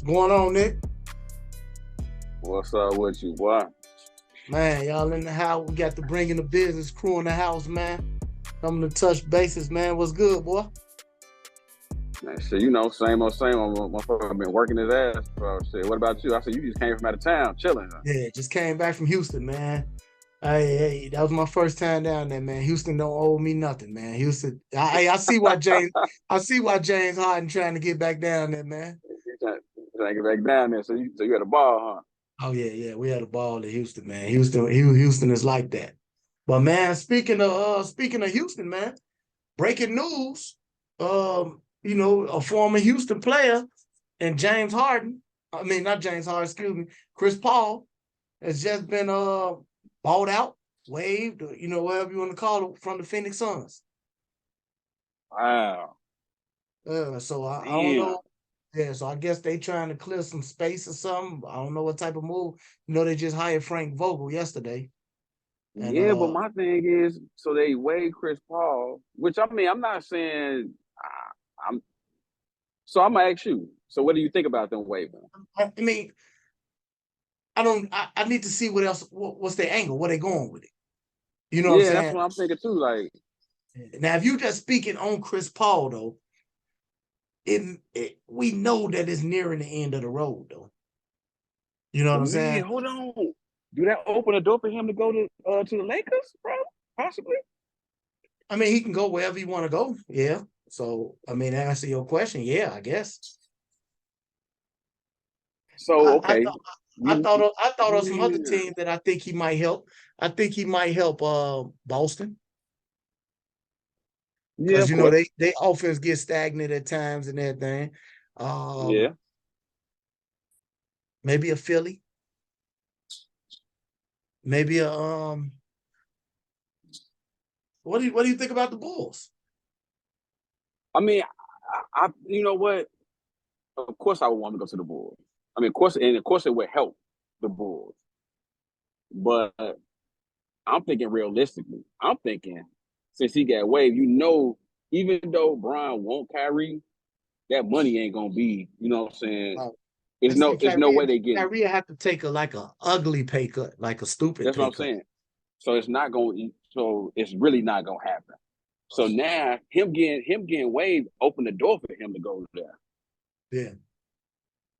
Going on, Nick? What's up with you, boy? Man, y'all in the house. We got the bringing the business crew in the house, man. Coming to touch bases, man. What's good, boy? Man, shit, same old motherfucker been working his ass. Bro. Shit, what about you? I said you just came from out of town, chilling. Huh? Yeah, just came back from Houston, man. Hey, that was my first time down there, man. Houston don't owe me nothing, man. Houston, I see why James, I see why James Harden trying to get back down there, man. You trying to get back down there, so you had a ball, huh? Oh yeah, we had a ball in Houston, man. Houston is like that. But man, speaking of Houston, man, breaking news. A former Houston player and James Harden. I mean, not James Harden, excuse me. Chris Paul has just been bought out, waived, or, whatever you want to call it, from the Phoenix Suns. Wow, So I don't damn. know. Yeah, so I guess they trying to clear some space or something. I don't know what type of move. They just hired Frank Vogel yesterday. And Yeah, but my thing is, so they waived Chris Paul, which I mean, I'm not saying I'm. So I'm gonna ask you. So what do you think about them waiving? I mean, I don't I need to see what else what's their angle, where they going with it. You know what I'm Yeah, that's saying? what I'm thinking too. Like, Now, if you just speaking on Chris Paul, though, we know that it's nearing the end of the road, though. You know what but I'm man, saying? hold on. Do that open a door for him to go to the Lakers, bro? Possibly. I mean, he can go wherever he want to go. Yeah. So, I mean, to answer your question, yeah, I guess. So I, I okay, thought you I thought of some other yeah teams that I think he might help. I think he might help Boston yeah because of course they offense gets stagnant at times and everything. Um, yeah. Maybe a Philly, maybe a what do you think about the Bulls? I mean, I you know what? Of course, I would want to go to the Bulls. I mean, of course, it would help the Bulls. But I'm thinking realistically. I'm thinking since he got waived, even though Brian won't Kyrie, that money ain't gonna be. You know what I'm saying? Uh, It's I see no way they getting. Kyrie have to take a ugly pay cut, like a stupid That's what pay I'm cut. saying. So it's not going. So it's really not gonna happen. So now him getting waived opened the door for him to go there. Yeah,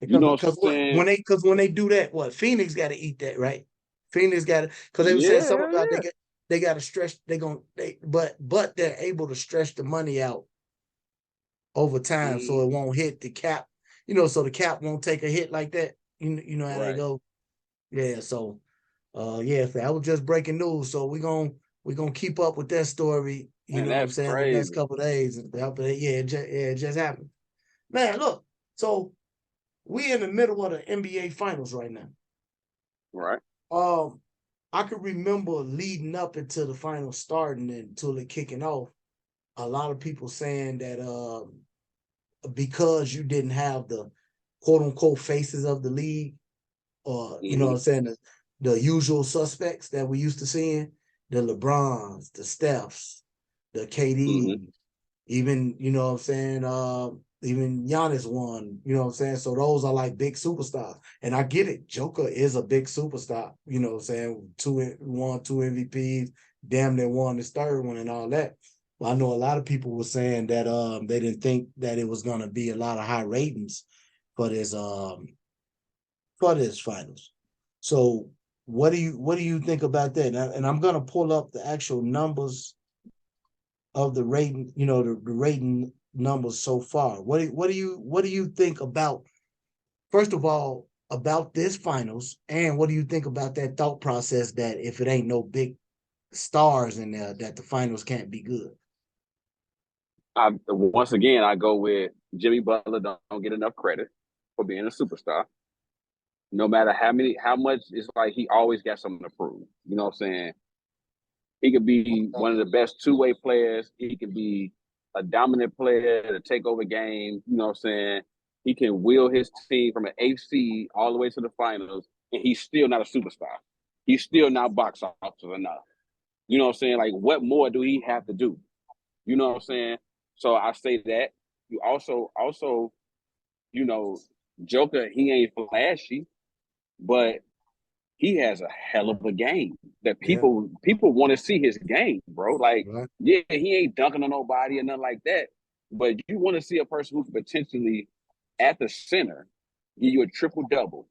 You know what I'm because saying? when they do that, what Phoenix got to eat that, right? Phoenix got to because they were saying something Yeah, about yeah. they got to stretch. But they're able to stretch the money out over time, so it Mm, won't hit the cap. So the cap won't take a hit like that. You know how they right. go. Yeah, so yeah, that was just breaking news. So we're gonna keep up with that story, you Man, know what I'm that's saying, the next crazy. couple of days. It just happened. Man, look, so we in the middle of the NBA finals right now. Right. Um, I could remember leading up until the final starting and until it kicking off, a lot of people saying that because you didn't have the quote unquote faces of the league, or you know what Hmm. I'm saying, the usual suspects that we used to seeing, the LeBrons, the Stephs, the Hmm. KD, even you know what I'm saying, even Giannis won, you know what I'm saying. So those are like big superstars, and I get it. Joker is a big superstar, you know what I'm saying. Two MVPs, damn near won his third one and all that. Well, I know a lot of people were saying that they didn't think that it was gonna be a lot of high ratings for this finals. So what do you think about that? And I'm gonna pull up the actual numbers of the rating, the rating numbers so far. What do you think about, first of all, about this finals, and what do you think about that thought process that if it ain't no big stars in there, that the finals can't be good? Once again, I go with Jimmy Butler. Don't get enough credit for being a superstar. No matter how much, it's like he always got something to prove. You know what I'm saying? He could be one of the best two-way players. He could be a dominant player to take over games. You know what I'm saying? He can wheel his team from an eighth seed all the way to the finals, and he's still not a superstar. He's still not box office enough. You know what I'm saying? Like, what more do he have to do? You know what I'm saying? So I say that. You also, you know, Joker, he ain't flashy, but he has a hell of a game that Yeah, people want to see his game, bro. Like, right. yeah, he ain't dunking on nobody or nothing like that. But you want to see a person who could potentially at the center give you a triple double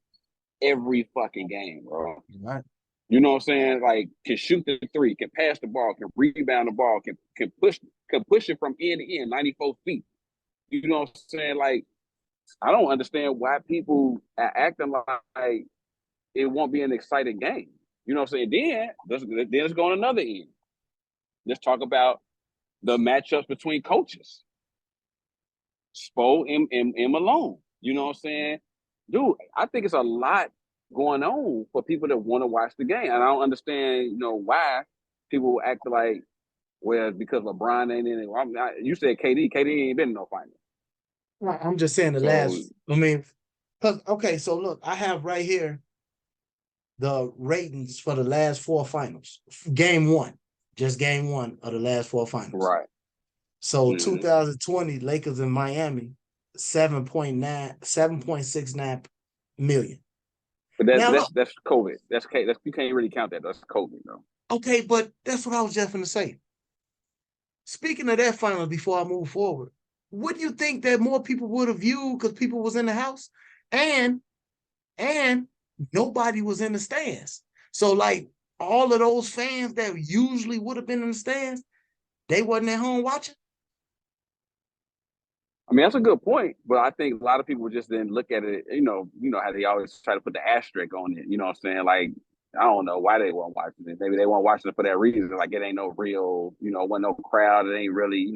every fucking game, bro. Right. You know what I'm saying? Like can shoot the three, can pass the ball, can rebound the ball, can push it from end to end, 94 feet. You know what I'm saying? Like I don't understand why people are acting like it won't be an exciting game. You know what I'm saying? Let's go on another end. Let's talk about the matchups between coaches, Spo and Malone. You know what I'm saying? Dude, I think it's a lot going on for people that want to watch the game. And I don't understand, why people act like, well, because LeBron ain't in it. Well, you said KD. KD ain't been in no finals. Right, I'm just saying the So, last, I mean, because, okay, so look, I have right here the ratings for the last four finals. Game one, just game one of the last four finals. right. So Mm-hmm. 2020, Lakers in Miami, 7.69 million. But Now look, that's COVID. That's you can't really count that. That's COVID, though. okay, but that's what I was just gonna say. Speaking of that final, before I move forward, would you think that more people would have viewed because people was in the house and and nobody was in the stands? So like all of those fans that usually would have been in the stands, they wasn't at home watching. I mean, that's a good point, but I think a lot of people just didn't look at it. How they always try to put the asterisk on it. You know what I'm saying? Like, I don't know why they weren't watching it. Maybe they weren't watching it for that reason. Like, it ain't no real, wasn't no crowd. It ain't really,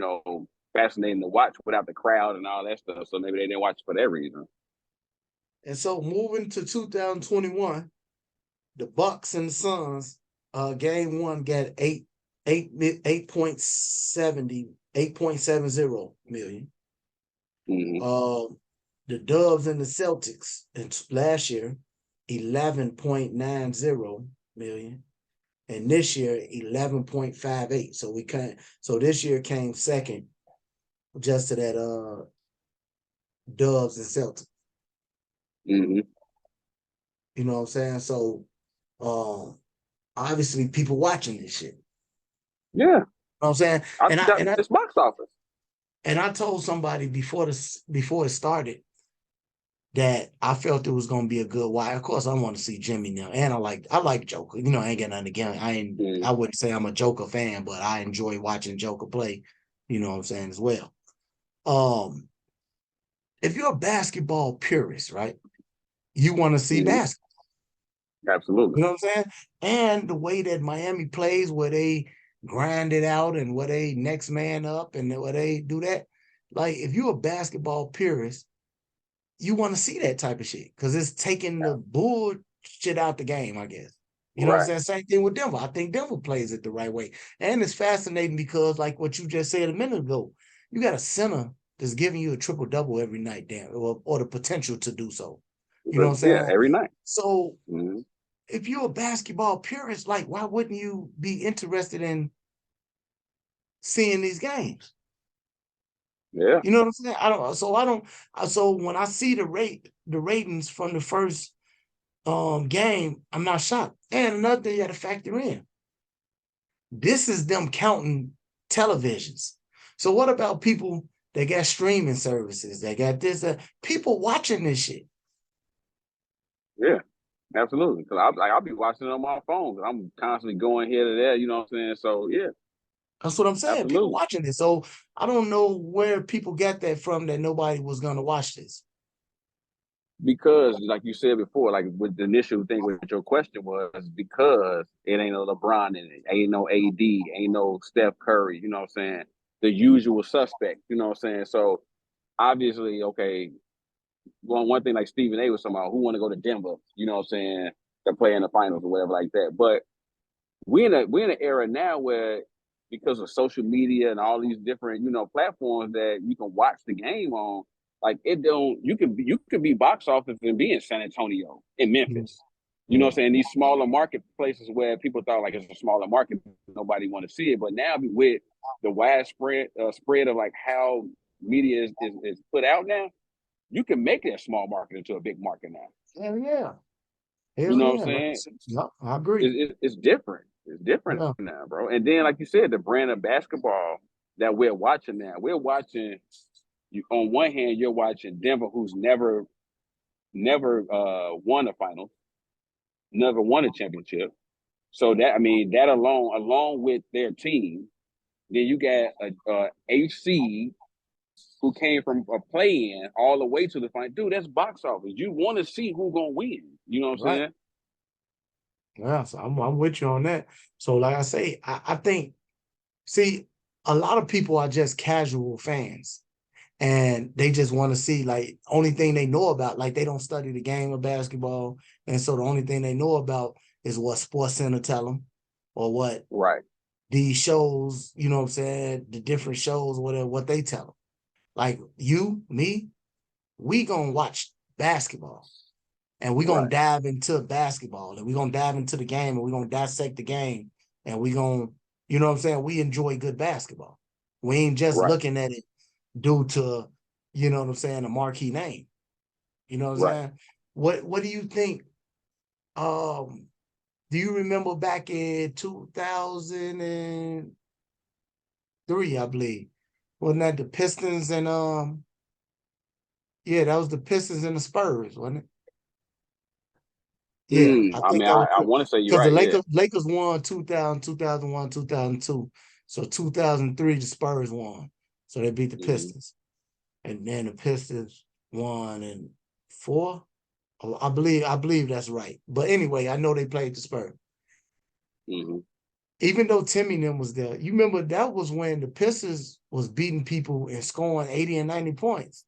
fascinating to watch without the crowd and all that stuff. So maybe they didn't watch it for that reason. And so moving to 2021, the Bucks and the Suns, game one got 8.70 million. Mm-hmm. The Dubs and the Celtics last year, 11.90 million. And this year, 11.58. So this year came second just to that Dubs and Celtics. Mm-hmm. You know what I'm saying? So obviously people watching this shit. Yeah. You know what I'm saying? It's box office. And I told somebody before it started that I felt it was gonna be a good watch. Of course, I want to see Jimmy now, and I like Joker. I ain't got nothing against. I wouldn't say I'm a Joker fan, but I enjoy watching Joker play. You know what I'm saying as well. If you're a basketball purist, right, you want to see Mm-hmm. basketball. Absolutely. You know what I'm saying? And the way that Miami plays, where they grind it out and where they next man up and where they do that. Like, if you're a basketball purist, you want to see that type of shit because it's taking the bullshit out the game, I guess. You know what I'm Right. saying? Same thing with Denver. I think Denver plays it the right way. And it's fascinating because, like what you just said a minute ago, you got a center that's giving you a triple double every night, damn, or the potential to do so. You know But what I'm yeah, saying? every night. So Mm-hmm. if you're a basketball purist, like why wouldn't you be interested in seeing these games? Yeah. You know what I'm saying? So when I see the ratings from the first game, I'm not shocked. And another thing you got to factor in, this is them counting televisions. So what about people that got streaming services, that got this, people watching this shit? Yeah. Absolutely. Because I'll be watching it on my phone. I'm constantly going here to there. You know what I'm saying? So yeah, That's what I'm saying. People absolutely. watching this. So I don't know where people got that from that nobody was going to watch this. Because, like you said before, like with the initial thing with your question was because it ain't no LeBron in it, ain't no AD, ain't no Steph Curry. You know what I'm saying? The usual suspect. You know what I'm saying? So obviously, okay, one thing like Stephen A was talking about, who want to go to Denver? You know what I'm saying? To play in the finals or whatever like that. But we're in an era now where because of social media and all these different platforms that you can watch the game on, like it don't you could be box office and be in San Antonio, in Mm. Memphis. You know Yeah. what I'm saying? These smaller marketplaces where people thought like it's a smaller market, nobody want to see it. But now with the widespread spread of like how media is put out now, you can make that small market into a big market now. Hell yeah. You Hell know what yeah. I'm Like, saying? yep, I agree. It's different. It's different Yeah. now, bro. And then, like you said, the brand of basketball that we're watching now, we're watching. You on one hand, you're watching Denver, who's never won a final, never won a championship. So that I mean that along with their team, then you got a HC who came from a play-in all the way to the final. Dude, that's box office. You want to see who's gonna win. You know what I'm Right. saying? Yeah. So I'm with you on that. So like I say, I think, see, a lot of people are just casual fans. And they just want to see, like, only thing they know about, like, they don't study the game of basketball. And so the only thing they know about is what Sports Center tell them, or what Right. these shows, you know what I'm saying, the different shows, whatever, what they tell them. Like you, me, we gonna watch basketball, and we gonna Right. dive into basketball, and we gonna dive into the game, and we gonna dissect the game, and we gonna, you know what I'm saying, we enjoy good basketball. We ain't just Right. looking at it due to, you know what I'm saying, a marquee name. You know what I'm Right. saying? What do you think? Do you remember back in 2003, I believe? Wasn't that the Pistons and yeah, that was the Pistons and the Spurs, wasn't it? Yeah, I I think mean, that was I want to say you're because the right. Yeah. Lakers won 2000, 2001, 2002. So 2003, the Spurs won. So they beat the Mm-hmm. Pistons. And then the Pistons won in four. Oh, I believe that's right. But anyway, I know they played the Spurs. Mm-hmm. Even though Timmy and them was there, you remember that was when the Pistons was beating people and scoring 80 and 90 points.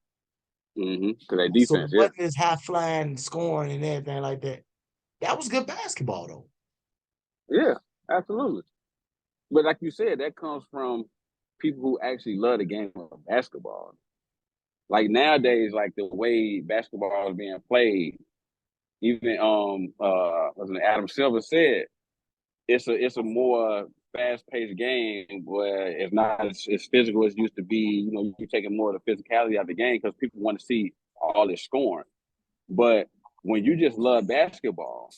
Mm-hmm. Because that So defense, it yeah. wasn't as high flying scoring and everything like that. That was good basketball though. Yeah, absolutely. But like you said, that comes from people who actually love the game of basketball. Like nowadays, like the way basketball is being played, even was it Adam Silver said, it's a more fast paced game where it's not as physical as it used to be. You know, you're taking more of the physicality out of the game because people want to see all this scoring. But when you just love basketball,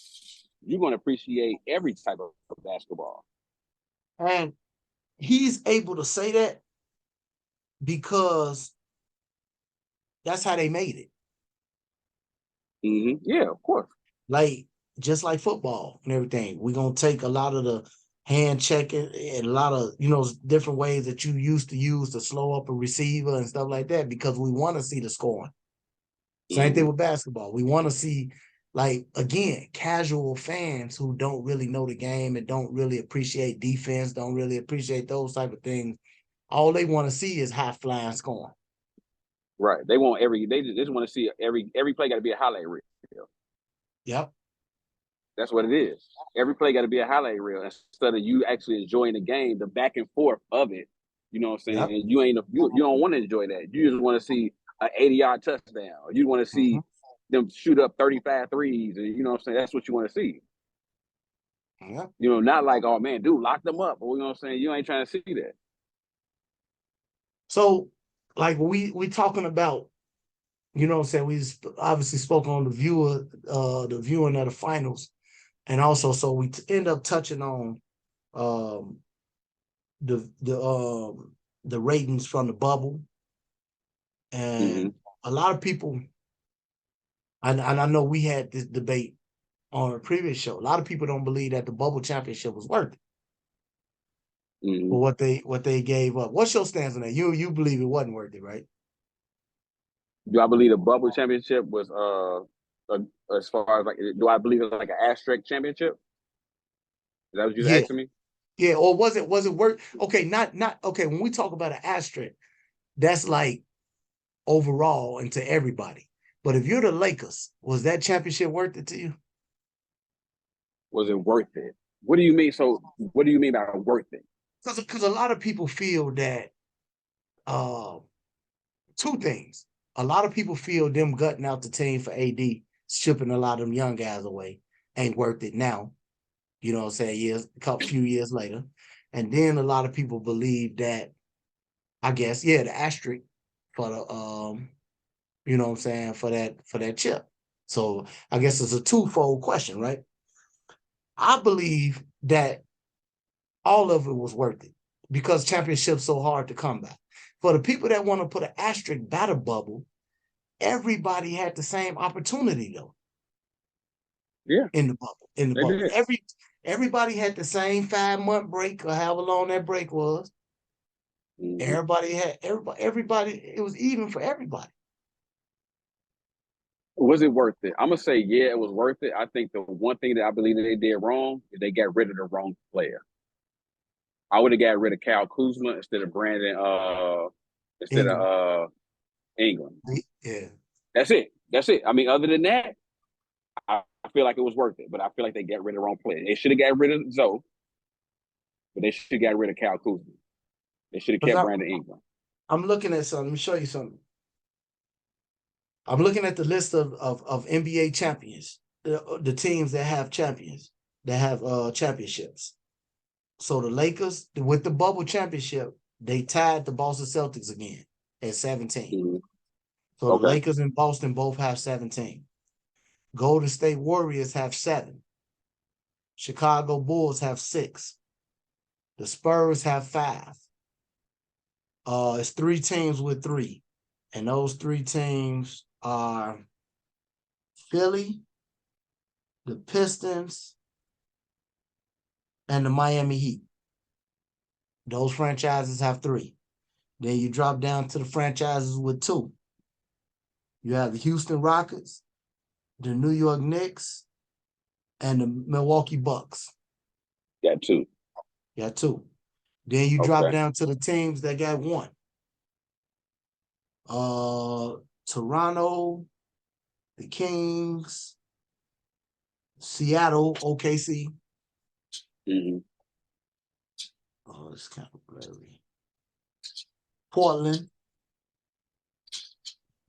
you're going to appreciate every type of basketball. And he's able to say that because that's how they made it. Mm-hmm. Yeah, of course. Like, just like football and everything, we're gonna take a lot of the hand checking and a lot of, you know, different ways that you used to use to slow up a receiver and stuff like that, because we want to see the scoring. Same thing Mm-hmm. with basketball. We want to see, like, again, casual fans who don't really know the game and don't really appreciate defense, don't really appreciate those type of things. All they want to see is high flying scoring. Right. They just want to see every play got to be a highlight reel. Yep. That's what it is. Every play got to be a highlight reel instead of you actually enjoying the game, the back and forth of it. You know what I'm Yep. saying? You don't want to enjoy that. You just want to see an 80-yard touchdown. You want to see them shoot up 35 threes, and you know what I'm saying? That's what you want to see. Yep. You know, not like, oh man, dude, lock them up. Or, you know what I'm saying? You ain't trying to see that. So, like, we talking about, you know what I'm saying, we obviously spoke on the viewing of the finals, and also so we end up touching on um the the um the ratings from the bubble, Mm-hmm. and a lot of people, and I know we had this debate on a previous show. A lot of people don't believe that the bubble championship was worth it Mm-hmm. for what they gave up. What's your stance on that? You believe it wasn't worth it, right? Do I believe the bubble championship was as far as like do I believe it's like an asterisk championship? Is that what you're Yeah, asking me? yeah. Or was it worth? Okay, not okay. When we talk about an asterisk, that's like overall and to everybody. But if you're the Lakers, was that championship worth it to you? Was it worth it? What do you mean? So what do you mean by worth it? Because a lot of people feel that uh, two things. A lot of people feel them gutting out the team for AD, shipping a lot of them young guys away, ain't worth it now. You know what I'm saying? Years, a couple few years later. And then a lot of people believe that, I guess, yeah, the asterisk for the you know what I'm saying, for that chip. So I guess it's a twofold question, right? I believe that all of it was worth it because championships so hard to come by. For the people that want to put an asterisk battle bubble, everybody had the same opportunity though. Yeah, In the bubble. In the they bubble. did. Everybody had the same 5-month break or however long that break was. Mm-hmm. Everybody, it was even for everybody. Was it worth it? I'm gonna say yeah, it was worth it. I think the one thing that I believe that they did wrong is they got rid of the wrong player. I would have got rid of Kyle Kuzma instead of Brandon instead of England. England. Yeah. That's it. That's it. I mean, other than that, I feel like it was worth it, but I feel like they got rid of the wrong player. They should have got rid of Zoe, but they should have got rid of Kyle Kuzma. They should have kept Brandon Ingram. I'm looking at something. Let me show you something. I'm looking at the list of NBA champions, the teams that have champions, that have championships. So the Lakers, with the bubble championship, they tied the Boston Celtics again at 17. Mm-hmm. So the Lakers and Boston both have 17. Golden State Warriors have 7. Chicago Bulls have 6. The Spurs have 5. It's 3 teams with 3. And those 3 teams are Philly, the Pistons, and the Miami Heat. Those franchises have 3. Then you drop down to the franchises with 2. You have the Houston Rockets, the New York Knicks, and the Milwaukee Bucks. Got 2. Got 2. Then you drop down to the teams that got 1. Toronto, the Kings, Seattle, OKC. Mm-hmm. Oh, it's kind of blurry. Portland,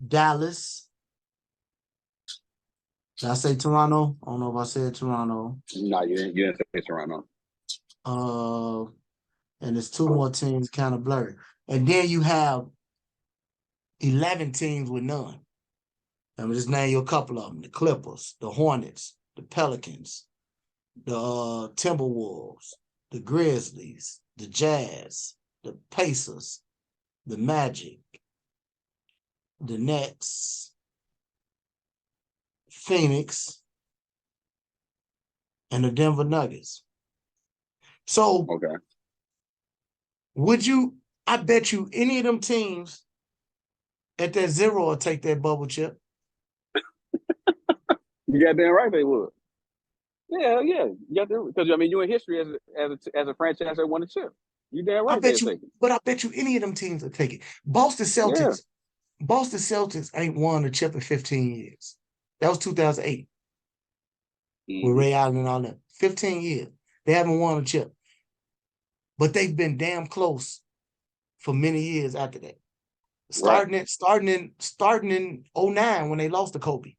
Dallas. Did I say Toronto? I don't know if I said Toronto. No, you didn't say Toronto. And there's 2 more teams kind of blurry. And then you have 11 teams with none. Let me just name you a couple of them. The Clippers, the Hornets, the Pelicans, the Timberwolves, the Grizzlies, the Jazz, the Pacers, the Magic, the Nets, Phoenix, and the Denver Nuggets. So, would you, I bet you any of them teams at that 0 will take that bubble chip. You got damn right they would. Yeah. You got to, because I mean, you're in history as a franchise that won a chip. You damn right they'll take it. But I bet you any of them teams will take it. Boston Celtics ain't won a chip in 15 years. That was 2008 with Ray Allen and all that. 15 years. They haven't won a chip. But they've been damn close for many years after that. Starting in 09 when they lost to Kobe.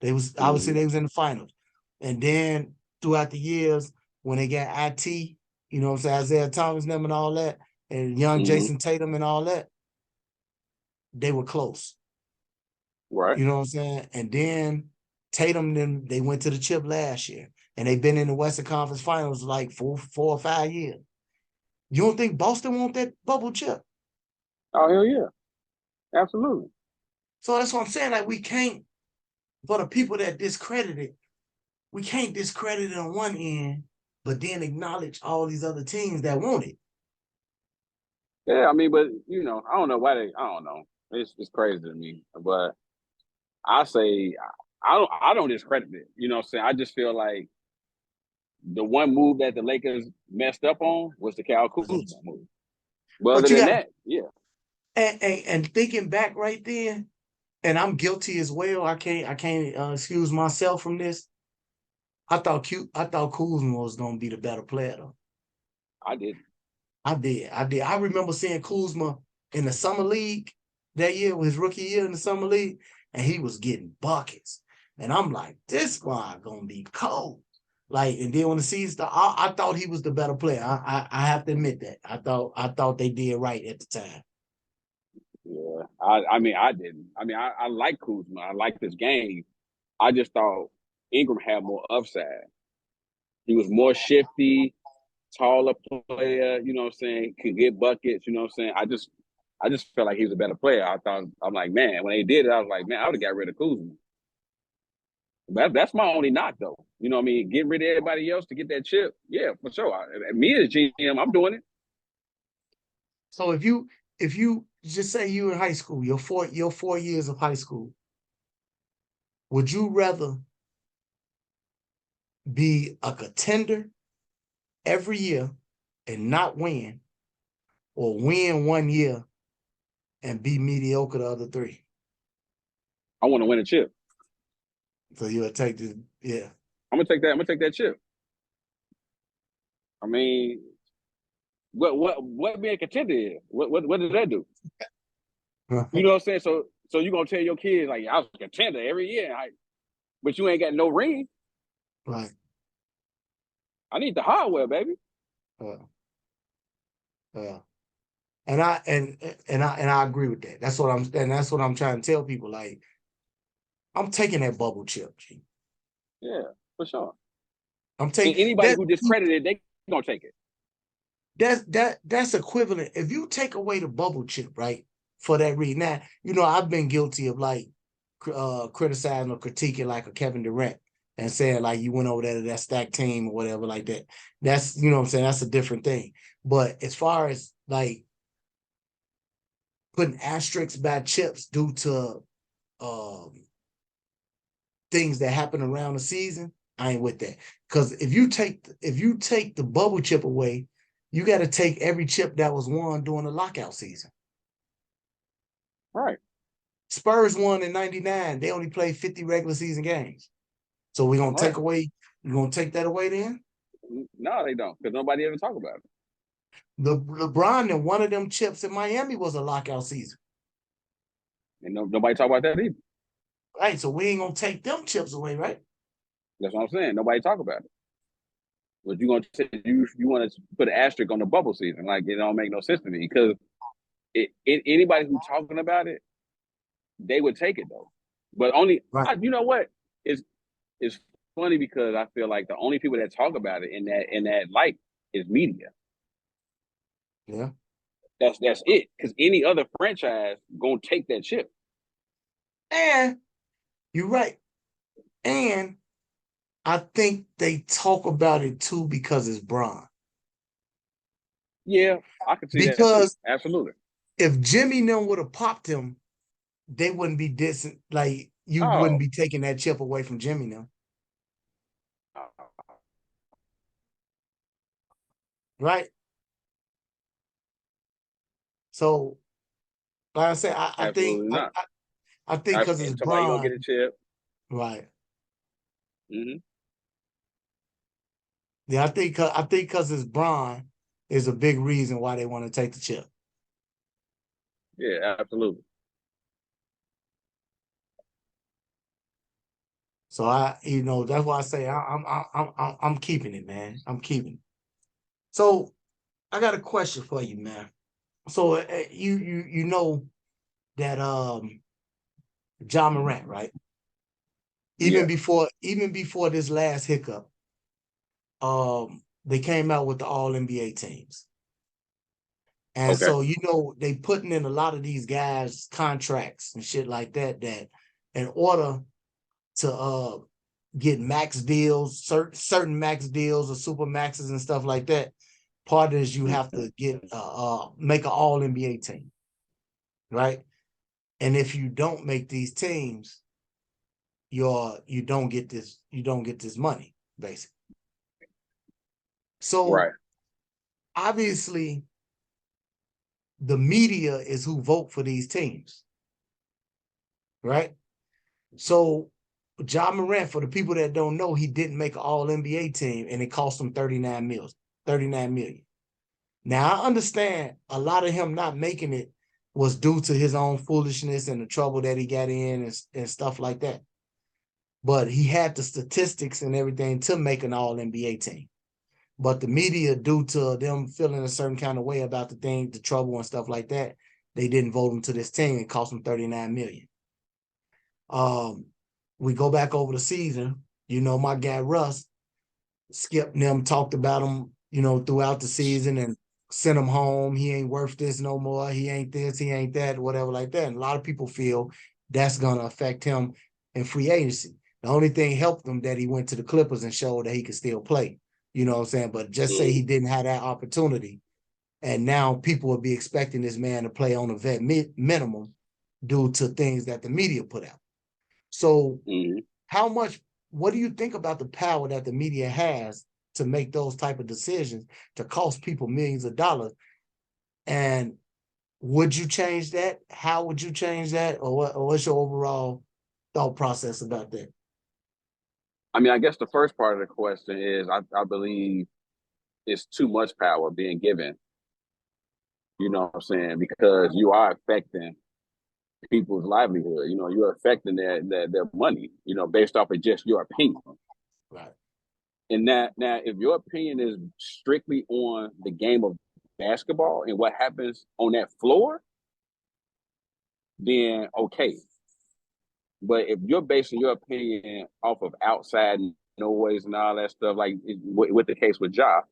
They was obviously they was in the finals. And then throughout the years when they got IT, you know what I'm saying, Isaiah Thomas them and all that, and young Jason Tatum and all that, they were close. Right. You know what I'm saying? And then Tatum, then they went to the chip last year. And they've been in the Western Conference Finals like 4 or 5 years. You don't think Boston want that bubble chip? Oh, hell yeah. Absolutely. So that's what I'm saying. Like, we can't, for the people that discredit it, we can't discredit it on one end, but then acknowledge all these other teams that want it. Yeah, I mean, but, you know, I don't know why I don't know. It's crazy to me. But I say, I don't discredit it. You know what I'm saying? I just feel like the one move that the Lakers messed up on was the Kyle Kuzma move. But other than that, yeah. And thinking back right then, and I'm guilty as well. I can't excuse myself from this. I thought Kuzma was gonna be the better player though. I did. I remember seeing Kuzma in the summer league that year, his rookie year in the summer league, and he was getting buckets. And I'm like, this guy gonna be cold. Like, and then when the season started, I thought he was the better player. I have to admit that. I thought they did right at the time. Yeah, I mean, I didn't. I mean, I like Kuzma. I like this game. I just thought Ingram had more upside. He was more shifty, taller player. You know what I'm saying? Could get buckets. You know what I'm saying? I just felt like he was a better player. I'm like, man, when they did it, I was like, man, I would have got rid of Kuzma. That's my only knock, though. You know what I mean? Get rid of everybody else to get that chip. Yeah, for sure. Me as GM, I'm doing it. So if you just say you in high school, your 4 years of high school, would you rather be a contender every year and not win, or win 1 year and be mediocre the other three? I want to win a chip. So you'll take the yeah. I'm gonna take that. I'm gonna take that chip. I mean, what being a contender is? What does that do? You know what I'm saying? So you gonna tell your kids like I was a contender every year, but you ain't got no ring. Right. I need the hardware, baby. Uh, uh, and I agree with that. That's what I'm trying to tell people. Like, I'm taking that bubble chip, G. Yeah, for sure. I'm taking Anybody that. who discredited, they gonna take it. That's equivalent. If you take away the bubble chip, right, for that reason. Now, I've been guilty of like criticizing or critiquing like a Kevin Durant and saying like you went over there to that stack team or whatever like that. That's what I'm saying, that's a different thing. But as far as like putting asterisks by chips due to um things that happen around the season, I ain't with that. Because if you take the bubble chip away, you got to take every chip that was won during the lockout season. Right. Spurs won in '99. They only played 50 regular season games. So we're gonna Right. take that away then? No, they don't, because nobody ever talk about it. LeBron and one of them chips in Miami was a lockout season. And nobody talk about that either. Right. So we ain't gonna take them chips away, right? That's what I'm saying. Nobody talk about it. But you gonna say you want to put an asterisk on the bubble season? Like it don't make no sense to me because anybody who's talking about it, they would take it though. But Right. you know what? It's funny because I feel like the only people that talk about it in that light is media. Yeah. That's it. Because any other franchise gonna take that chip. And you're right. And I think they talk about it too because it's Bron. Yeah, I can see that too. Because Absolutely. if Jimmy them would have popped him, they wouldn't be dissing. Like, you wouldn't Oh, be taking that chip away from Jimmy now. Right? So, like I said, I think absolutely not. I think because it's Somebody gonna Bron, get a chip. right? Mm-hmm. Yeah, I think because it's Bron is a big reason why they want to take the chip. Yeah, absolutely. So that's why I say I'm keeping it, man. I'm keeping it. So I got a question for you, man. So you know that Ja Morant, right? Yeah. Even before this last hiccup, they came out with the All NBA teams. And Okay. so, they putting in a lot of these guys contracts and shit like that, that in order to get max deals, certain max deals or super maxes and stuff like that, part is you have to get make an all NBA team, right? And if you don't make these teams, you don't get this money, basically. So Right. obviously the media is who vote for these teams, right? So Ja Morant, for the people that don't know, he didn't make an all NBA team and it cost him 39 million. Now I understand a lot of him not making it was due to his own foolishness and the trouble that he got in and stuff like that. But he had the statistics and everything to make an all NBA team. But the media, due to them feeling a certain kind of way about the trouble and stuff like that, they didn't vote him to this team. It cost him $39 million. We go back over the season. You know, my guy Russ, Skip and them talked about him, you know, throughout the season and sent him home. He ain't worth this no more. He ain't this, he ain't that, whatever like that. And a lot of people feel that's going to affect him in free agency. The only thing helped him that he went to the Clippers and showed that he could still play. You know what I'm saying? But just say he didn't have that opportunity. And now people will be expecting this man to play on a vet minimum due to things that the media put out. So what do you think about the power that the media has to make those type of decisions to cost people millions of dollars? And would you change that? How would you change that? Or what's your overall thought process about that? I mean, I guess the first part of the question is I believe it's too much power being given. You know what I'm saying? Because you are affecting people's livelihood. You know, you're affecting their money, you know, based off of just your opinion. Right. And now if your opinion is strictly on the game of basketball and what happens on that floor, then okay. But if you're basing your opinion off of outside noise and all that stuff, like with the case with Ja,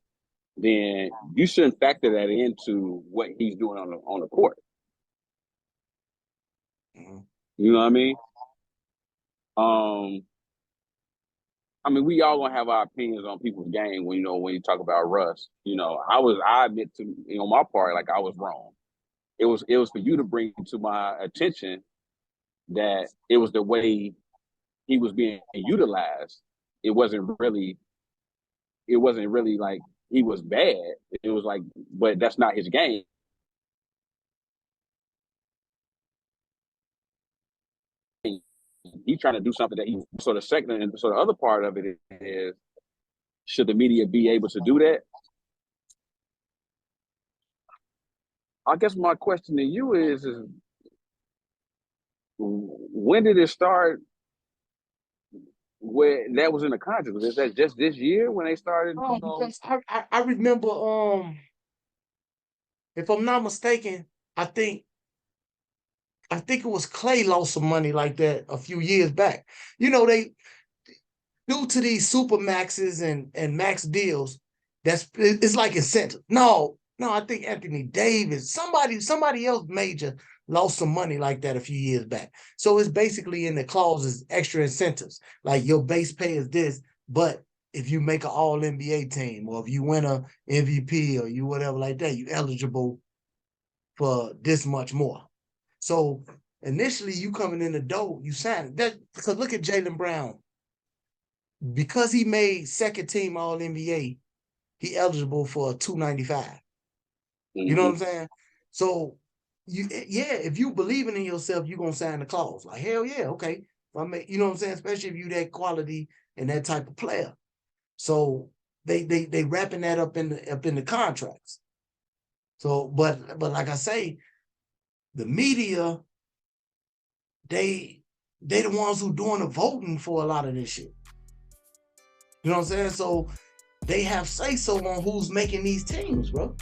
then you shouldn't factor that into what he's doing on the court. You know what I mean? I mean, we all gonna have our opinions on people's game when you talk about Russ. You know, I admit to my part, like I was wrong. It was for you to bring to my attention that it was the way he was being utilized. It wasn't really like he was bad. It was like, but that's not his game. He's trying to do something that he sort of second, and so the other part of it is, should the media be able to do that? I guess my question to you is when did it start where that was in the contract? Is that just this year when they started? Because I remember, if I'm not mistaken, I think it was Clay lost some money like that a few years back. You know, they due to these super maxes and max deals, it's like incentive. No, I think Anthony Davis, somebody else major lost some money like that a few years back. So it's basically in the clauses extra incentives. Like your base pay is this, but if you make an all NBA team or if you win a MVP or you whatever like that, you eligible for this much more. So initially you coming in the door, you sign that, because look at Jaylen Brown. Because he made second team all NBA, he eligible for a $295. You know what I'm saying? So if you believing in yourself, you're gonna sign the clause. Like, hell yeah, okay. You know what I'm saying? Especially if you that quality and that type of player. So they wrapping that up in the contracts. So, but like I say, the media, they the ones who doing the voting for a lot of this shit. You know what I'm saying? So they have say so on who's making these teams, bro.